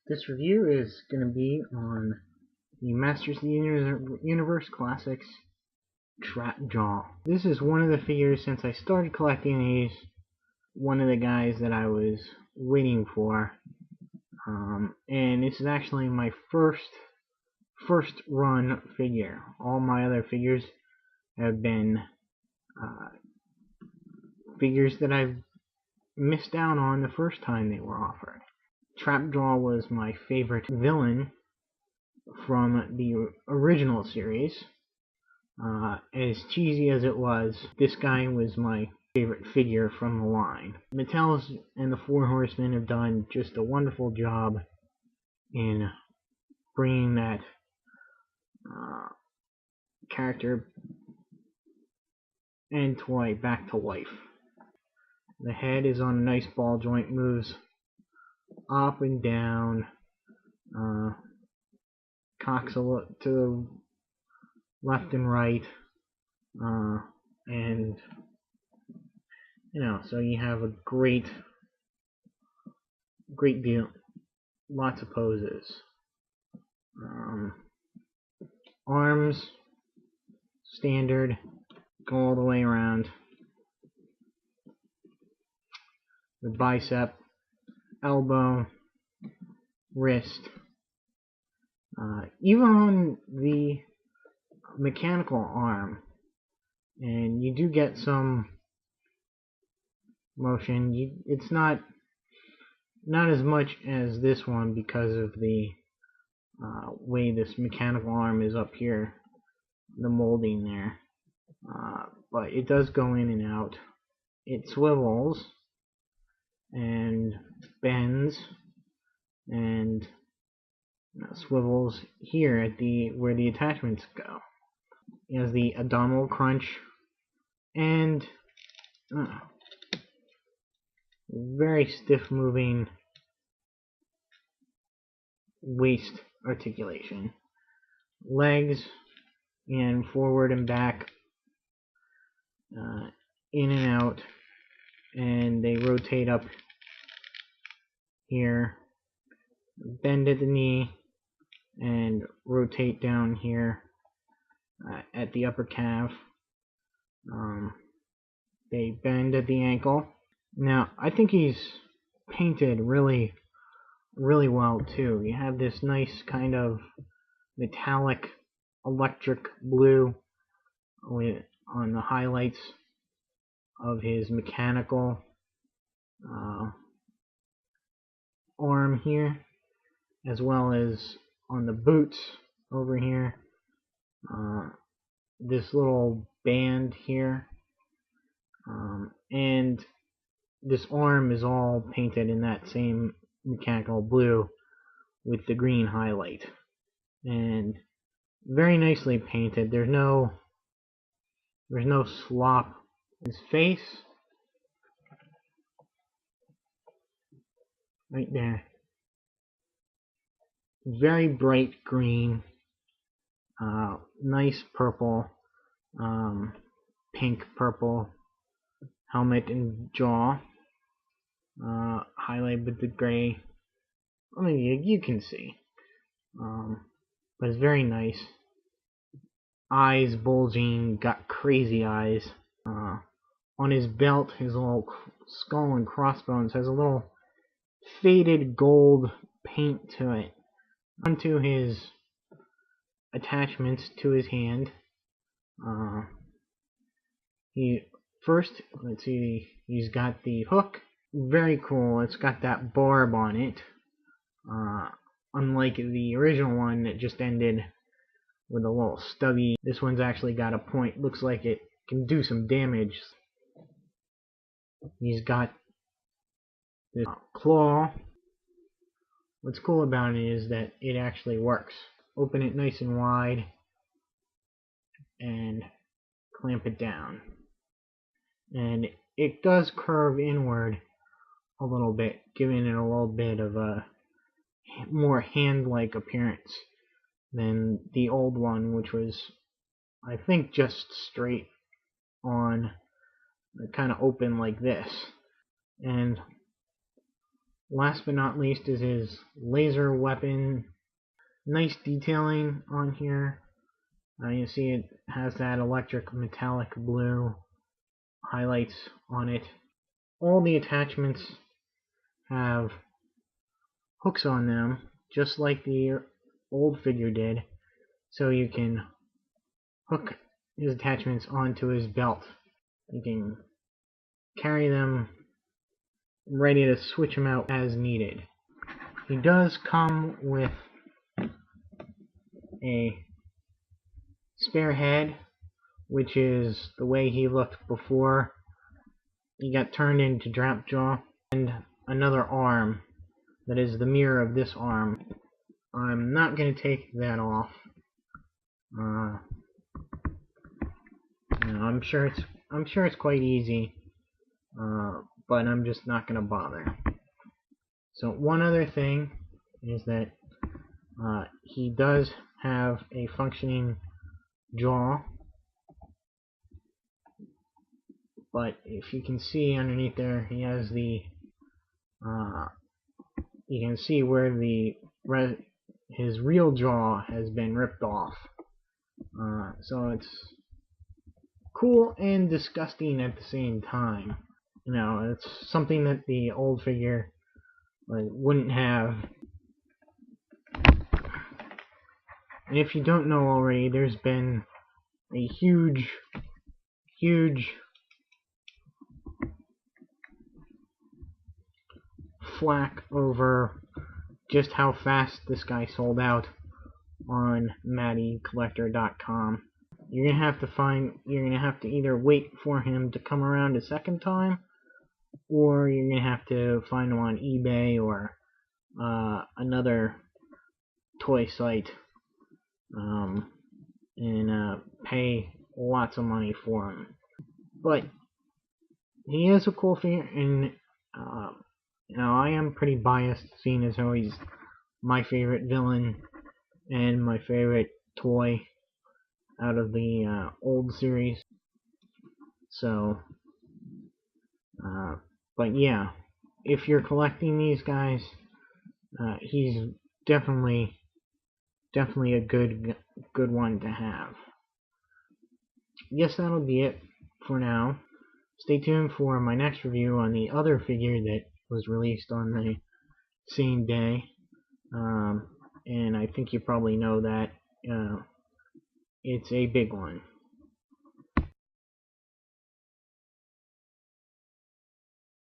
This review is going to be on the Masters of the Universe Classics Trap Jaw. This is one of the figures, since I started collecting these, one of the guys that I was waiting for. And this is actually my first run figure. All my other figures have been figures that I've missed out on the first time they were offered. Trapjaw was my favorite villain from the original series. As cheesy as it was, this guy was my favorite figure from the line. Mattel's and the Four Horsemen have done just a wonderful job in bringing that character and toy back to life. The head is on a nice ball joint, moves up and down, cocks a look to the left and right, and so you have a great deal, lots of poses. Arms, standard, go all the way around. The bicep, elbow, wrist, even on the mechanical arm, and you do get some motion. It's not as much as this one because of the way this mechanical arm is up here, the molding there, but it does go in and out. It swivels and bends and swivels here at where the attachments go. It has the abdominal crunch and very stiff moving waist articulation. Legs and forward and back, in and out, and they rotate up here, bend at the knee, and rotate down here at the upper calf. They bend at the ankle. Now, I think he's painted really well too. You have this nice kind of metallic electric blue on the highlights of his mechanical arm here, as well as on the boots over here. This little band here, and this arm is all painted in that same mechanical blue with the green highlight, and very nicely painted. There's no slop. His face, right there, very bright green, nice purple, pink purple helmet and jaw, highlighted with the gray. I mean, you can see, but it's very nice. Eyes bulging, got crazy eyes. On his belt, his little skull and crossbones has a little faded gold paint to it. Onto his attachments to his hand. Let's see, he's got the hook. Very cool. It's got that barb on it. Unlike the original one that just ended with a little stubby. This one's actually got a point. Looks like it can do some damage. He's got this claw. What's cool about it is that it actually works. Open it nice and wide and clamp it down. And it does curve inward a little bit, giving it a little bit of a more hand-like appearance than the old one, which was, I think, just straight on, kind of open like this. And Last but not least is his laser weapon. Nice detailing on here. You see it has that electric metallic blue highlights on it. All the attachments have hooks on them, just like the old figure did, so you can hook his attachments onto his belt. You can carry them ready to switch them out as needed. He does come with a spare head, which is the way he looked before he got turned into Drapjaw, and another arm that is the mirror of this arm. I'm not going to take that off. I'm sure it's quite easy, but I'm just not going to bother. So one other thing is that he does have a functioning jaw, but if you can see underneath there, he has the you can see where his real jaw has been ripped off. So it's cool and disgusting at the same time. It's something that the old figure wouldn't have. And if you don't know already, there's been a huge flack over just how fast this guy sold out on MattyCollector.com. You're gonna have to either wait for him to come around a second time, or you're gonna have to find him on eBay or another toy site and pay lots of money for him. But he is a cool figure, and I am pretty biased, seeing as how he's my favorite villain and my favorite toy out of the old series. So, but yeah, if you're collecting these guys, he's definitely a good one to have. Yes, that'll be it for now. Stay tuned for my next review on the other figure that was released on the same day. And I think you probably know that it's a big one.